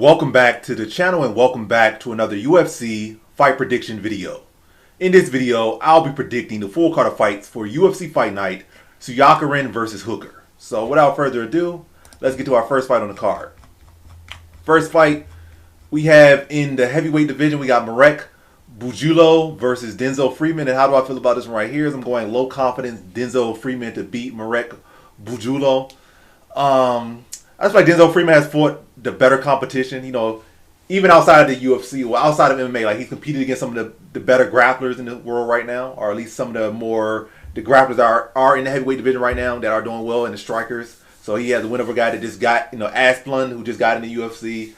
Welcome back to the channel and welcome back to another UFC fight prediction video. In this video, I'll be predicting the full card of fights for UFC Fight Night, Tsarukyan versus Hooker. So without further ado, let's get to our first fight on the card. First fight, we have in the heavyweight division, we got Bujulo versus Denzel Freeman. And how do I feel about this one right here? I'm going low confidence Denzel Freeman to beat Bujulo. I just feel like Denzel Freeman has fought the better competition, even outside of the UFC or outside of MMA. Like, he's competed against some of the better grapplers in the world right now, or at least some of the grapplers that are in the heavyweight division right now that are doing well, and the strikers. So he has a win over a guy that just got, Asplund, who just got in the UFC.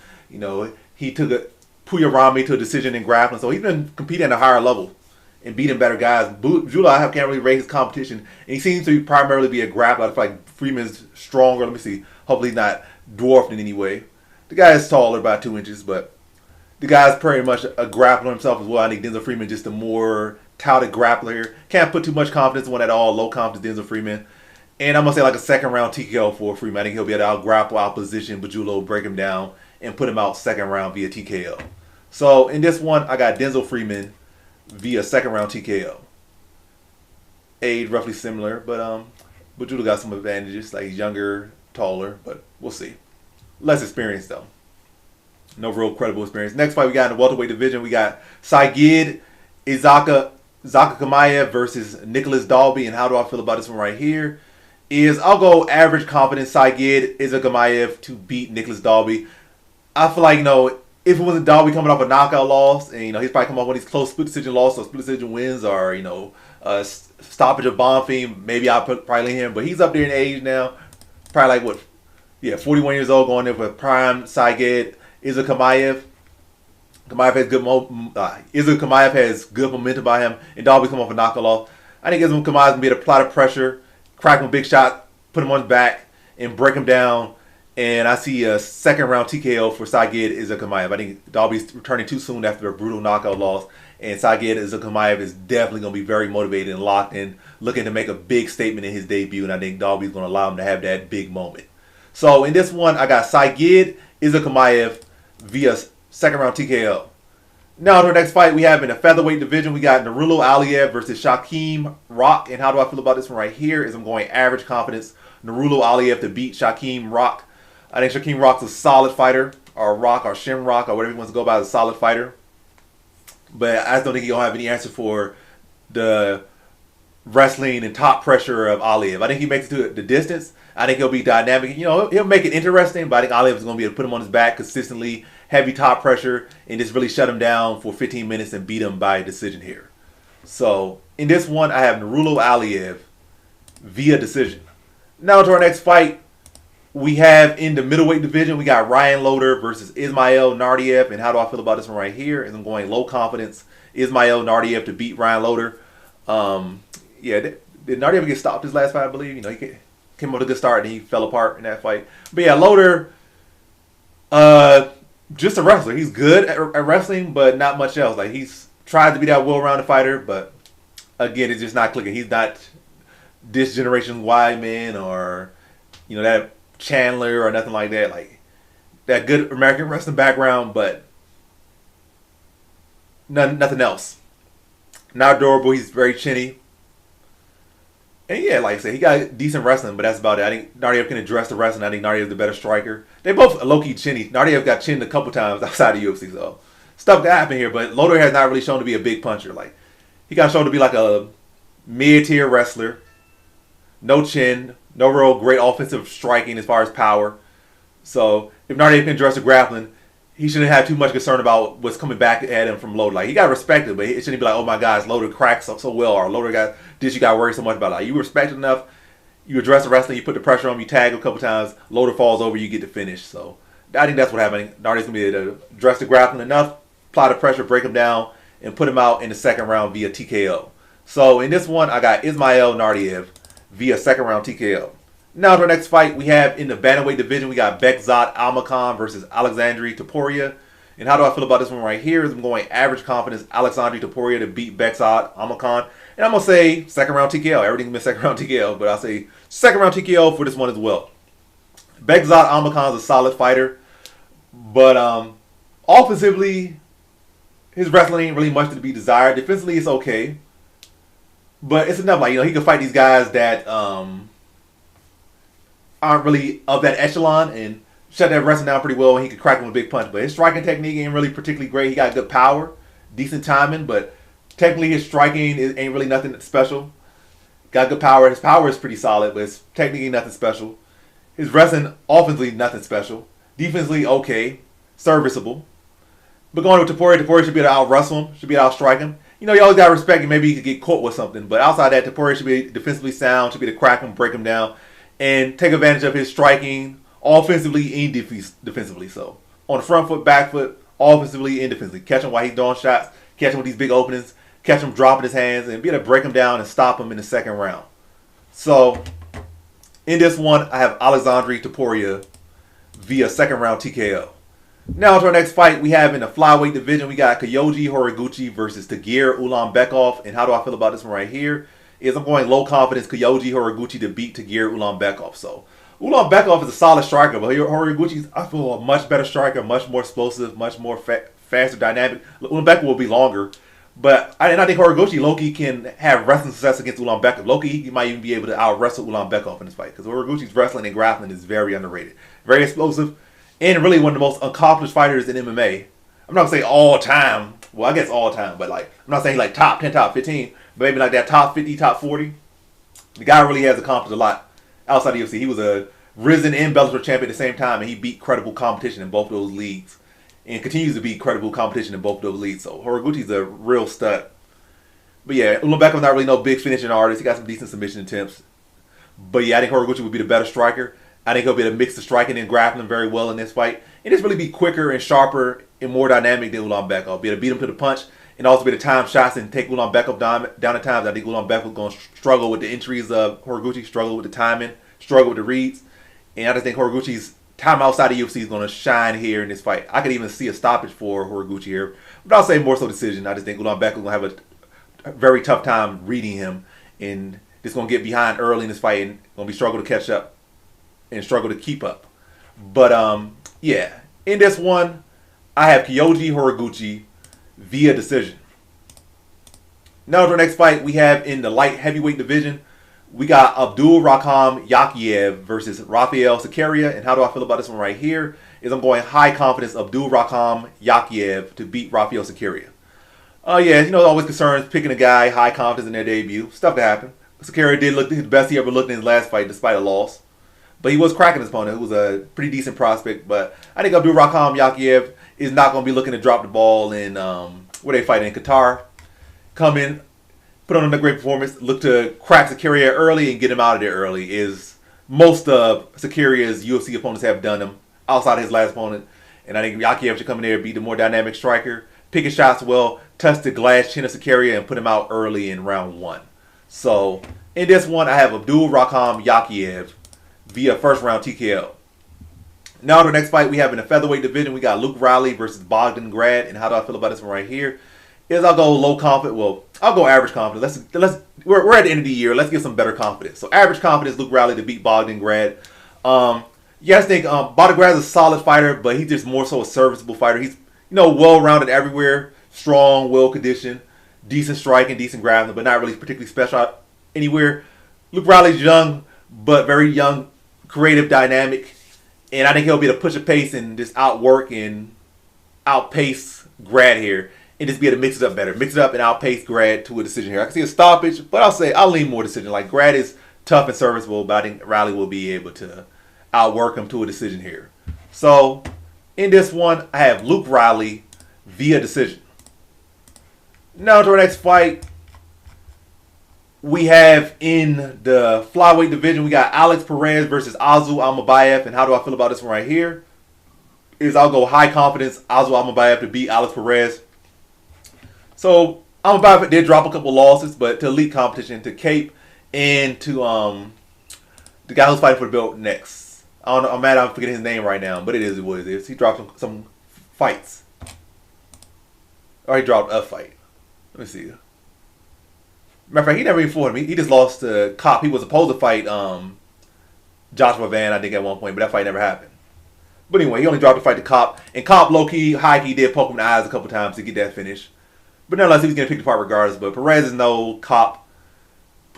He took Puyarami to a decision in grappling. So he's been competing at a higher level and beating better guys. Bujulo, I can't really rate his competition. And he seems to primarily be a grappler. I feel like Freeman's stronger. Let me see. Hopefully he's not dwarfed in any way. The guy is taller, about 2 inches, but the guy's pretty much a grappler himself as well. I think Denzel Freeman just a more touted grappler here. Can't put too much confidence in one at all. Low confidence Denzel Freeman. And I'm going to say like a second round TKO for Freeman. I think he'll be able to out-grapple, out-position Bujulo, break him down, and put him out second round via TKO. So in this one, I got Denzel Freeman via second round TKO. Age roughly similar, but Bujulo got some advantages. Like, he's younger, taller, but we'll see. Less experience though. No real credible experience. Next fight we got in the welterweight division, we got Izagakhmaev versus Nicholas Dalby. And how do I feel about this one right here? I'll go average confidence Izagakhmaev to beat Nicholas Dalby. I feel like, if it wasn't Dalby coming off a knockout loss, and he's probably come off one of these close split decision losses or split decision wins, or stoppage of Bonfim, maybe I'll probably lean him. But he's up there in age now, probably like 41 years old, going there for prime Izagakhmaev. Izagakhmaev has good momentum by him, and Dalby come off a knockout loss. I think Izagakhmaev can be able to apply the pressure, crack him a big shot, put him on his back, and break him down. And I see a second round TKO for Izagakhmaev. I think Dalby's returning too soon after a brutal knockout loss. And Izagakhmaev is definitely going to be very motivated and locked in, looking to make a big statement in his debut. And I think Dalby's going to allow him to have that big moment. So in this one, I got Izagakhmaev via second round TKO. Now to our next fight we have in the featherweight division, we got Aliev versus Rock. And how do I feel about this one right here? I'm going average confidence Aliev to beat Rock. I think Rock's a solid fighter, or Shamrock, or whatever he wants to go by, as a solid fighter. But I just don't think he'll have any answer for the wrestling and top pressure of Aliev. I think he makes it to the distance. I think he'll be dynamic. He'll make it interesting, but I think Aliev is going to be able to put him on his back consistently, heavy top pressure, and just really shut him down for 15 minutes and beat him by decision here. So in this one, I have Aliev via decision. Now to our next fight. We have in the middleweight division, we got Loder versus Naurdiev. And how do I feel about this one right here? I'm going low confidence Naurdiev to beat Loder. Did Naurdiev get stopped his last fight, I believe? He came up with a good start and he fell apart in that fight. But yeah, Loder, just a wrestler. He's good at wrestling, but not much else. Like, he's tried to be that well-rounded fighter, but again, it's just not clicking. He's not this generation Weidman or, that Chandler or nothing like that. Like, that good American wrestling background, but nothing else. Not adorable. He's very chinny. And yeah, like I said, he got decent wrestling, but that's about it. I think Naurdiev can address the wrestling. I think Naurdiev is the better striker. They both low-key chinny. Naurdiev got chinned a couple times outside the UFC, so stuff that happened here. But Loder has not really shown to be a big puncher. Like, he got shown to be like a mid-tier wrestler. No chin. No real great offensive striking as far as power. So if Naurdiev can address the grappling, he shouldn't have too much concern about what's coming back at him from Loder. Like, he got respected, but it shouldn't be like, oh my gosh, Loder cracks so well, or Loder got this, you got worried so much about. Like, you respect enough, you address the wrestling, you put the pressure on him, you tag him a couple times, Loder falls over, you get the finish. So I think that's what happened. Naurdiev's gonna be able to address the grappling enough, apply the pressure, break him down, and put him out in the second round via TKO. So in this one, I got Naurdiev via second round TKO. Now to our next fight, we have in the bantamweight division, we got Almakhan versus Topuria. And how do I feel about this one right here? I'm going average confidence Topuria to beat Almakhan. And I'm going to say second round TKO. Everything's been second round TKO, but I'll say second round TKO for this one as well. Almakhan is a solid fighter. But offensively, his wrestling ain't really much to be desired. Defensively, it's okay. But it's enough. Like, he can fight these guys that aren't really of that echelon and shut that wrestling down pretty well, and he could crack him with a big punch. But his striking technique ain't really particularly great. He got good power, decent timing, but technically his striking ain't really nothing special. Got good power. His power is pretty solid, but his technique ain't nothing special. His wrestling, offensively, nothing special. Defensively, okay. Serviceable. But going with Topuria should be able to out-wrestle him, should be able to out-strike him. You always got to respect him. Maybe he could get caught with something. But outside that, Topuria should be defensively sound, should be able to crack him, break him down, and take advantage of his striking offensively and defensively. So, on the front foot, back foot, offensively and defensively. Catch him while he's throwing shots, catch him with these big openings, catch him dropping his hands, and be able to break him down and stop him in the second round. So, in this one, I have Alexandre Topuria via second round TKO. Now to our next fight, we have in the flyweight division, we got Kyoji Horiguchi versus Tagir Ulanbekov. And how do I feel about this one right here? Is I'm going low confidence Kyoji Horiguchi to beat Tagir Ulanbekov. So Ulanbekov is a solid striker, but Horiguchi's, I feel, a much better striker, much more explosive, much more faster, dynamic. Ulanbekov will be longer. But I think Horiguchi, Loki, can have wrestling success against Ulanbekov. Loki, he might even be able to out-wrestle Ulanbekov in this fight. Because Horiguchi's wrestling and grappling is very underrated. Very explosive. And really one of the most accomplished fighters in MMA. I'm not going to say all time. Well, I guess all time. But I'm not saying like top 10, top 15. But maybe like that top 50, top 40. The guy really has accomplished a lot outside the UFC. He was a Risen and Bellator champion at the same time. And he beat credible competition in both of those leagues. And continues to beat credible competition in both of those leagues. So Horiguchi's a real stud. But yeah, Ulanbekov's not really no big finishing artist. He got some decent submission attempts. But yeah, I think Horiguchi would be the better striker. I think he'll be able to mix the striking and grappling very well in this fight. And just really be quicker and sharper and more dynamic than Ulanbekov. Be able to beat him to the punch and also be able to time shots and take Ulanbekov down at times. I think Ulanbekov is going to struggle with the entries of Horiguchi, struggle with the timing, struggle with the reads. And I just think Horiguchi's time outside of UFC is going to shine here in this fight. I could even see a stoppage for Horiguchi here. But I'll say more so decision. I just think Ulanbekov is going to have a very tough time reading him. And just going to get behind early in this fight and going to be struggle to catch up and struggle to keep up. But yeah, in this one, I have Kyoji Horiguchi via decision. Now to our next fight, we have in the light heavyweight division, we got Abdul Rahman Yakhyaev versus Rafael Cerqueira. And how do I feel about this one right here? Is I'm going high confidence Abdul Rahman Yakhyaev to beat Rafael Cerqueira. Yeah, always concerns picking a guy high confidence in their debut. Stuff to happen. Cerqueira did look the best he ever looked in his last fight despite a loss. But he was cracking his opponent, who was a pretty decent prospect. But I think Abdul Rahman Yakhyaev is not going to be looking to drop the ball in where they fight in Qatar. Come in, put on a great performance, look to crack Cerqueira early and get him out of there early. Is most of Cerqueira's UFC opponents have done him outside his last opponent. And I think Yakhyaev should come in there and be the more dynamic striker, pick his shots well, touch the glass chin of Cerqueira and put him out early in round one. So in this one, I have Abdul Rahman Yakhyaev via first round TKO. Now to the next fight we have in the featherweight division, we got Luke Riley versus Bogdan Grad. And how do I feel about this one right here? I'll go low confidence. Well, I'll go average confidence. We're at the end of the year. Let's get some better confidence. So average confidence, Luke Riley to beat Bogdan Grad. Yeah, I think Bogdan Grad is a solid fighter, but he's just more so a serviceable fighter. He's well-rounded everywhere, strong, well-conditioned, decent striking, decent grappling, but not really particularly special anywhere. Luke Riley's young, but very young, creative, dynamic, and I think he'll be able to push a pace and just outwork and outpace Grad here, and just be able to mix it up better, mix it up and outpace Grad to a decision here. I can see a stoppage, but I'll lean more decision. Like Grad is tough and serviceable, but I think Riley will be able to outwork him to a decision here. So in this one, I have Luke Riley via decision. Now to our next fight. We have in the flyweight division, we got Alex Perez versus Azu Almabayev. And how do I feel about this one right here? I'll go high confidence Azu Almabayev to beat Alex Perez. So Almabayev did drop a couple losses, but to elite competition, to Cape, and to the guy who's fighting for the belt next. I'm mad I'm forgetting his name right now, but it is what it is. He dropped some fights. Or he dropped a fight. Let me see. Matter of fact, he never even fought him. He just lost to Cop. He was supposed to fight Joshua Van, I think, at one point, but that fight never happened. But anyway, he only dropped the fight to Kopp. And Kopp, low-key, high-key, did poke him in the eyes a couple times to get that finish. But nonetheless, he was getting picked apart regardless. But Perez is no Kopp.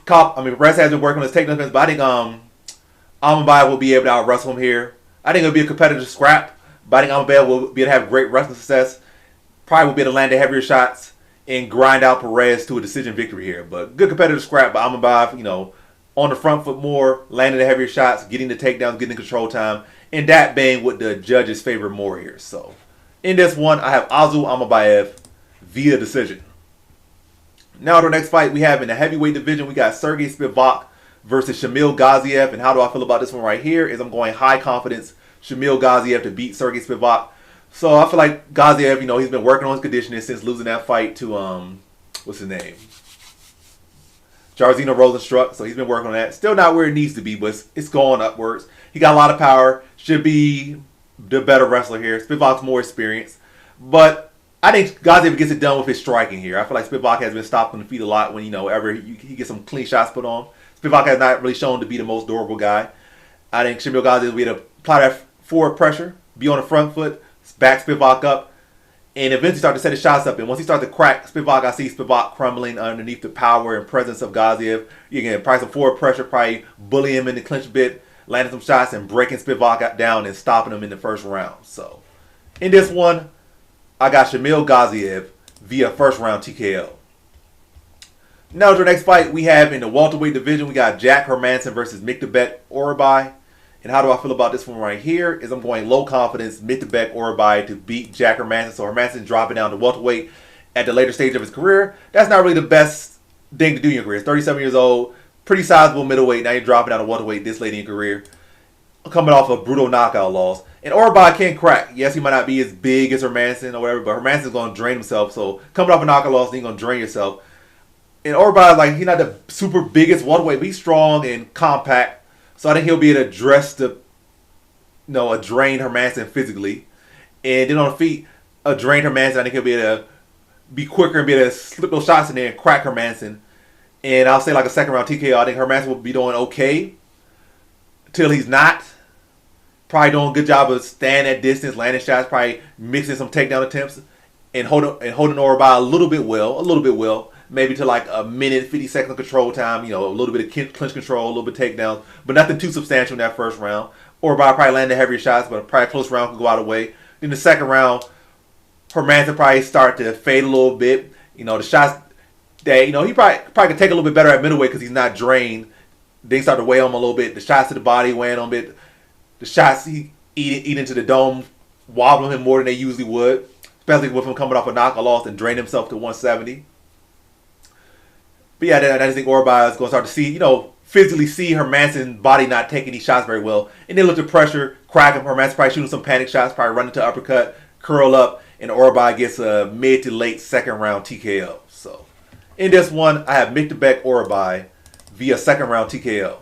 Perez has been working on his takedown defense, but I think Almabayev will be able to out-wrestle him here. I think it'll be a competitive scrap, but I think Almabayev will be able to have great wrestling success. Probably will be able to land the heavier shots and grind out Perez to a decision victory here. But good competitive scrap by Almabayev, on the front foot more, landing the heavier shots, getting the takedowns, getting the control time, and that being what the judges favor more here. So, in this one, I have Azul Almabayev via decision. Now, to our next fight we have in the heavyweight division, we got Sergey Spivak versus Shamil Gaziev. And how do I feel about this one right here is I'm going high confidence Shamil Gaziev to beat Sergey Spivak. So, I feel like Gaziev, he's been working on his conditioning since losing that fight to, what's his name? Jairzinho Rosenstruck, so he's been working on that. Still not where it needs to be, but it's going upwards. He got a lot of power. Should be the better wrestler here. Spivak's more experienced. But I think Gaziev gets it done with his striking here. I feel like Spivak has been stopped on the feet a lot when, whenever he gets some clean shots put on. Spivak has not really shown to be the most durable guy. I think Shamil Gaziev will be able to apply that forward pressure, be on the front foot, back Spivak up, and eventually start to set his shots up. And once he starts to crack Spivak, I see Spivak crumbling underneath the power and presence of Gaziev. You can probably some forward pressure, probably bully him in the clinch a bit, landing some shots and breaking Spivak down and stopping him in the first round. So, in this one, I got Shamil Gaziev via first round TKO. Now to the next fight we have in the welterweight division, we got Jack Hermansson versus Miktabek Orolbai. And how do I feel about this one right here is I'm going low confidence Miktabek Orolbai to beat Jack Hermansson. So Hermansson dropping down to welterweight at the later stage of his career. That's not really the best thing to do in your career. He's 37 years old, pretty sizable middleweight. Now you're dropping down to welterweight this late in your career, coming off a brutal knockout loss. And Orolbai can crack. Yes, he might not be as big as Hermansson or whatever, but Hermansson's going to drain himself. So coming off a knockout loss, you're going to drain yourself. And Orolbai, he's not the super biggest welterweight, but he's strong and compact. So I think he'll be able to address a drain Hermansson physically. And then on the feet, a drain Hermansson, I think he'll be able to be quicker and be able to slip those shots in there and crack Hermansson. And I'll say like a second round TKO, I think Hermansson will be doing okay till he's not. Probably doing a good job of staying at distance, landing shots, probably mixing some takedown attempts, and holding Orolbai a little bit well. Maybe to like a minute, 50 seconds of control time, a little bit of clinch control, a little bit of takedowns, but nothing too substantial in that first round. Orolbai probably land the heavier shots, but probably a close round could go out of the way. In the second round, Hermansson probably start to fade a little bit. The shots that, he probably could take a little bit better at middleweight because he's not drained. Then start to weigh on him a little bit. The shots to the body weighing on a bit. The shots he eat into the dome, wobbling him more than they usually would, especially with him coming off a knockout loss and drain himself to 170. But yeah, I just think Orolbai is going to start to see, physically see Hermansson's body not taking these shots very well. And then look to pressure, crack him. Hermansson probably shooting some panic shots, probably running to uppercut, curl up, and Orolbai gets a mid to late second round TKO. So, in this one, I have Miktabek Orolbai via second round TKO.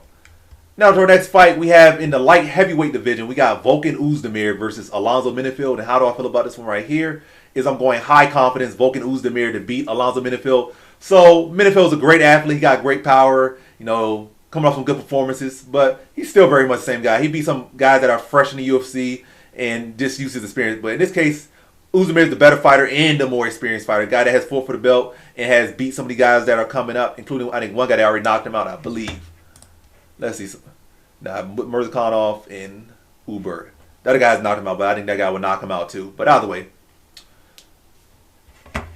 Now to our next fight we have in the light heavyweight division, we got Volkan Oezdemir versus Alonzo Menifield. And how do I feel about this one right here is I'm going high confidence Volkan Oezdemir to beat Alonzo Menifield. So Menifield's a great athlete. He got great power, coming off some good performances, but he's still very much the same guy. He beat some guys that are fresh in the UFC and just used his experience. But in this case, Oezdemir is the better fighter and the more experienced fighter. A guy that has fought for the belt and has beat some of the guys that are coming up, including, I think, one guy that already knocked him out, I believe. Let's see. Mirzakhanov and Uber. The other guys knocked him out, but I think that guy would knock him out too. But either way.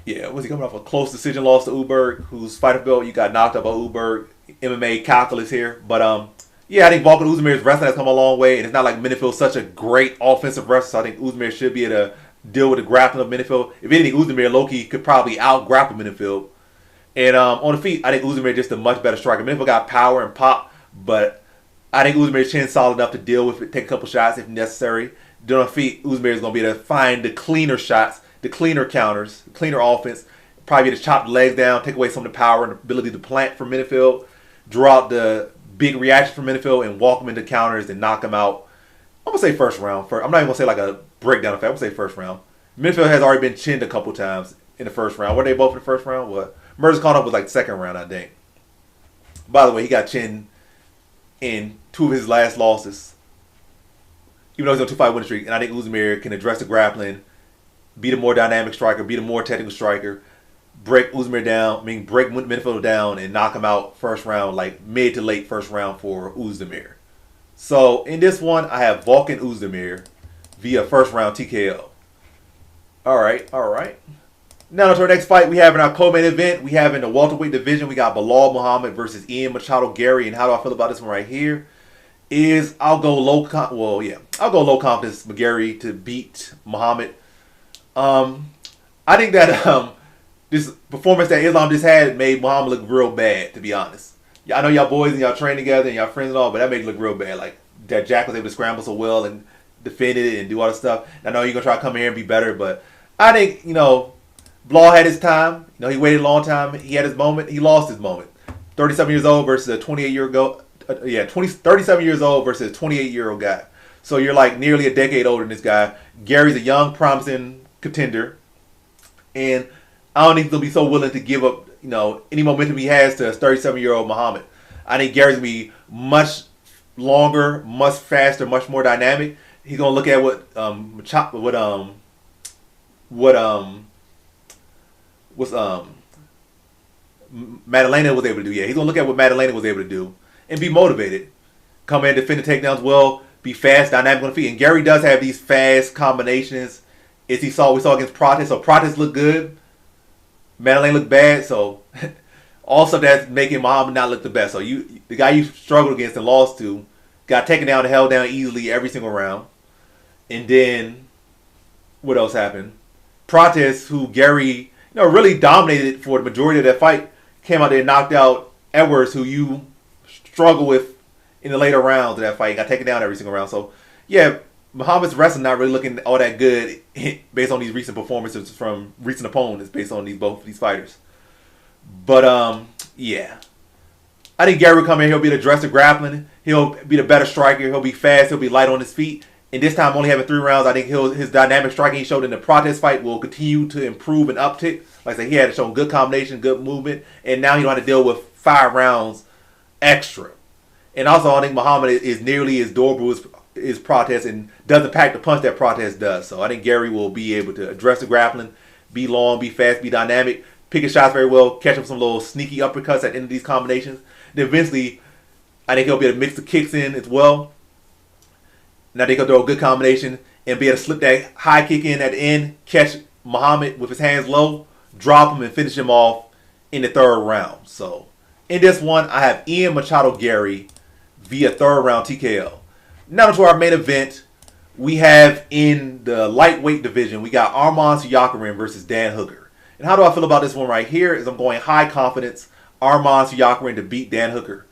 Yeah, was he coming off a close decision loss to Uberg, who's fighter belt? You got knocked up by Uberg. MMA calculus here. But yeah, I think Volkan Oezdemir's wrestling has come a long way, and it's not like Menifield's such a great offensive wrestler, so I think Oezdemir should be able to deal with the grappling of Menifield. If anything, Oezdemir low-key could probably out-grapple Menifield. And on the feet, I think Oezdemir is just a much better striker. Menifield got power and pop, but I think Oezdemir's chin solid enough to deal with it, take a couple shots if necessary. Then on the feet, Oezdemir is going to be able to find the cleaner shots, the cleaner counters, the cleaner offense, probably be able to chop the legs down, take away some of the power and ability to plant from Menifield, draw out the big reaction from Menifield, and walk him into counters and knock him out. I'm going to say first round. I'm not even going to say like a breakdown effect. I'm going to say first round. Menifield has already been chinned a couple times in the first round. Were they both in the first round? What? Mirzakhanov was like second round, I think. By the way, he got chinned in two of his last losses. even though he's on a 2-fight winning streak. And I think Oezdemir can address the grappling, be the more dynamic striker, be the more technical striker, break Oezdemir down, break Menifield down and knock him out first round, like mid to late first round for Oezdemir. So in this one, I have Vulcan Oezdemir via first round TKO. All right. Now to our next fight, we have in our co-main event, we have in the welterweight division, we got Belal Muhammad versus Ian Machado Garry. And how do I feel about this one right here? I'll go low confidence Garry to beat Muhammad. I think that this performance that Islam just had made Muhammad look real bad, to be honest. I know y'all boys and y'all train together and y'all friends and all, but that made it look real bad. Like that Jack was able to scramble so well and defend it and do all this stuff. I know you're gonna try to come here and be better, but I think Belal had his time. He waited a long time. He had his moment. He lost his moment. 37 years old versus a 28-year-old. 37 years old versus a 28-year-old guy. So you're like nearly a decade older than this guy. Gary's a young, promising contender, and I don't think he's gonna be so willing to give up, any momentum he has to a 37-year-old Muhammad. I think Gary's gonna be much longer, much faster, much more dynamic. He's gonna look at what Madalena was able to do. Yeah, he's gonna look at what Madalena was able to do and be motivated. Come in, defend the takedowns well, be fast, dynamic on the feet. And Garry does have these fast combinations. We saw against Protest. So Protest looked good. Madalena looked bad. So all stuff that's making Muhammad not look the best. So the guy you struggled against and lost to got taken down and held down easily every single round. And then what else happened? Protest, who Garry really dominated for the majority of that fight, came out there and knocked out Edwards, who you struggle with in the later rounds of that fight. Got taken down every single round. So yeah, Muhammad's wrestling not really looking all that good based on these recent performances from recent opponents, based on both these fighters. But yeah, I think Garry will come in. He'll be the address of grappling. He'll be the better striker. He'll be fast. He'll be light on his feet. And this time, only having 3 rounds, I think his dynamic striking he showed in the Protest fight will continue to improve and uptick. Like I said, he had shown good combination, good movement, and now he don't have to deal with 5 rounds extra. And also, I think Muhammad is nearly as durable as Protest and doesn't pack the punch that Protest does. So I think Garry will be able to address the grappling, be long, be fast, be dynamic, pick his shots very well, catch him some little sneaky uppercuts at the end of these combinations. Then eventually, I think he'll be able to mix the kicks in as well. Now they can throw a good combination and be able to slip that high kick in at the end, catch Muhammad with his hands low, drop him, and finish him off in the 3rd round. So in this one, I have Ian Machado Garry via 3rd round TKO. Now to our main event, we have in the lightweight division, we got Arman Tsarukyan versus Dan Hooker. And how do I feel about this one right here is I'm going high confidence Arman Tsarukyan to beat Dan Hooker.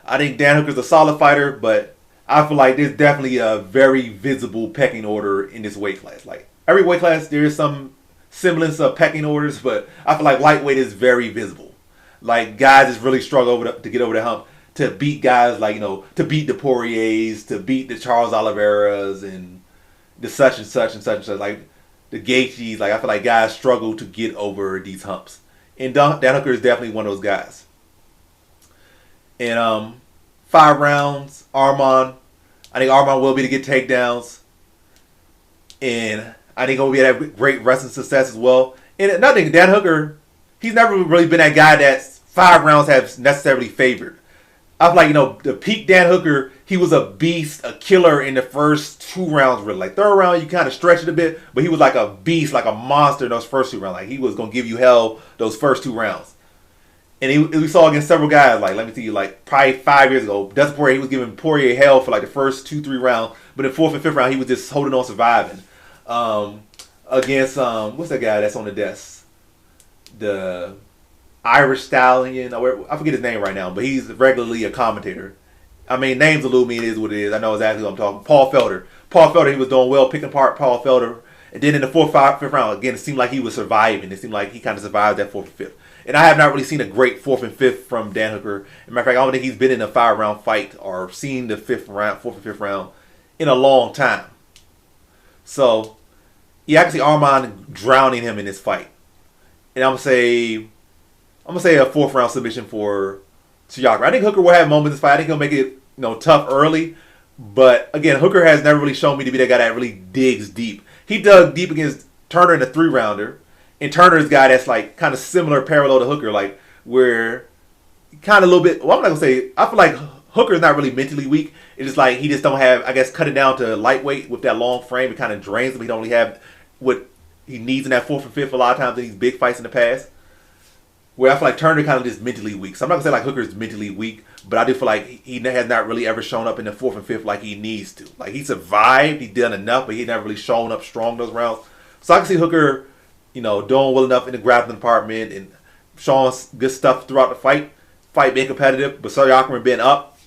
I think Dan Hooker's a solid fighter, but I feel like there's definitely a very visible pecking order in this weight class. Like every weight class, there is some semblance of pecking orders, but I feel like lightweight is very visible. Like guys just really struggle to get over the hump to beat guys like, to beat the Poiriers, to beat the Charles Oliveira's and the such and such and such and such. Like the Gaethjes, like I feel like guys struggle to get over these humps. And Dan Hooker is definitely one of those guys. And 5 rounds, Arman. I think Arman will be to get takedowns. And I think he'll be able to have great wrestling success as well. And another thing, Dan Hooker, he's never really been that guy that 5 rounds have necessarily favored. I feel like, the peak Dan Hooker, he was a beast, a killer in the first 2 rounds. Really. Like 3rd round, you kind of stretch it a bit. But he was like a beast, like a monster in those first 2 rounds. Like he was going to give you hell those first 2 rounds. And we saw against several guys, like, let me tell you, like, probably 5 years ago, Dustin Poirier, he was giving Poirier hell for, like, the first 2-3 rounds. But in 4th and 5th round, he was just holding on, surviving. Against, what's that guy that's on the desk? The Irish Stallion. I forget his name right now, but he's regularly a commentator. I mean, names elude me, it is what it is. I know exactly what I'm talking. Paul Felder. Paul Felder, he was doing well, picking apart Paul Felder. And then in the 4th, 5th round, again, it seemed like he was surviving. It seemed like he kind of survived that 4th and 5th. And I have not really seen a great 4th and 5th from Dan Hooker. As a matter of fact, I don't think he's been in a 5-round fight or seen the 5th round, 4th and 5th round in a long time. So, yeah, I can see Arman drowning him in this fight. And I'm gonna say a 4th round submission for Tsarukyan. I think Hooker will have moments in this fight. I think he'll make it, tough early, But again, Hooker has never really shown me to be that guy that really digs deep. He dug deep against Turner in the 3-rounder, and Turner's guy that's like kind of similar parallel to Hooker, like where kind of a little bit. Well, I'm not gonna say. I feel like Hooker is not really mentally weak. It's just like he just don't have. I guess cut it down to lightweight with that long frame. It kind of drains him. He don't really have what he needs in that 4th and 5th a lot of times in these big fights in the past. Where I feel like Turner kind of just mentally weak. So I'm not gonna say like Hooker's mentally weak, but I do feel like he has not really ever shown up in the 4th and 5th like he needs to. Like he survived, he done enough, but he never really shown up strong those rounds. So I can see Hooker, doing well enough in the grappling department and showing good stuff throughout the fight being competitive, but Tsarukyan being up,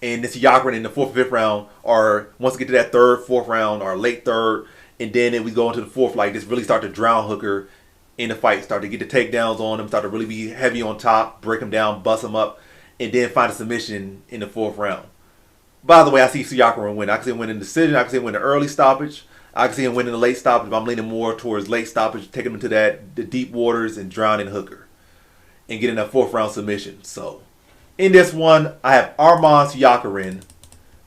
and this Tsarukyan in the 4th and 5th round, or once we get to that 3rd, 4th round, or late 3rd, and then we go into the 4th, like just really start to drown Hooker in the fight, start to get the takedowns on him, start to really be heavy on top, break him down, bust him up, and then find a submission in the 4th round. By the way, I see Tsarukyan win. I can see him winning the decision. I can see him winning the early stoppage. I can see him winning the late stoppage, but I'm leaning more towards late stoppage, taking him to the deep waters and drowning Hooker and getting a 4th round submission. So in this one, I have Tsarukyan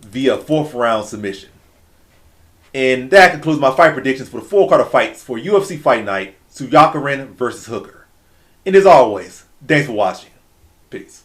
via 4th round submission. And that concludes my fight predictions for the full card of fights for UFC Fight Night, Tsarukyan versus Hooker. And as always, thanks for watching. Peace.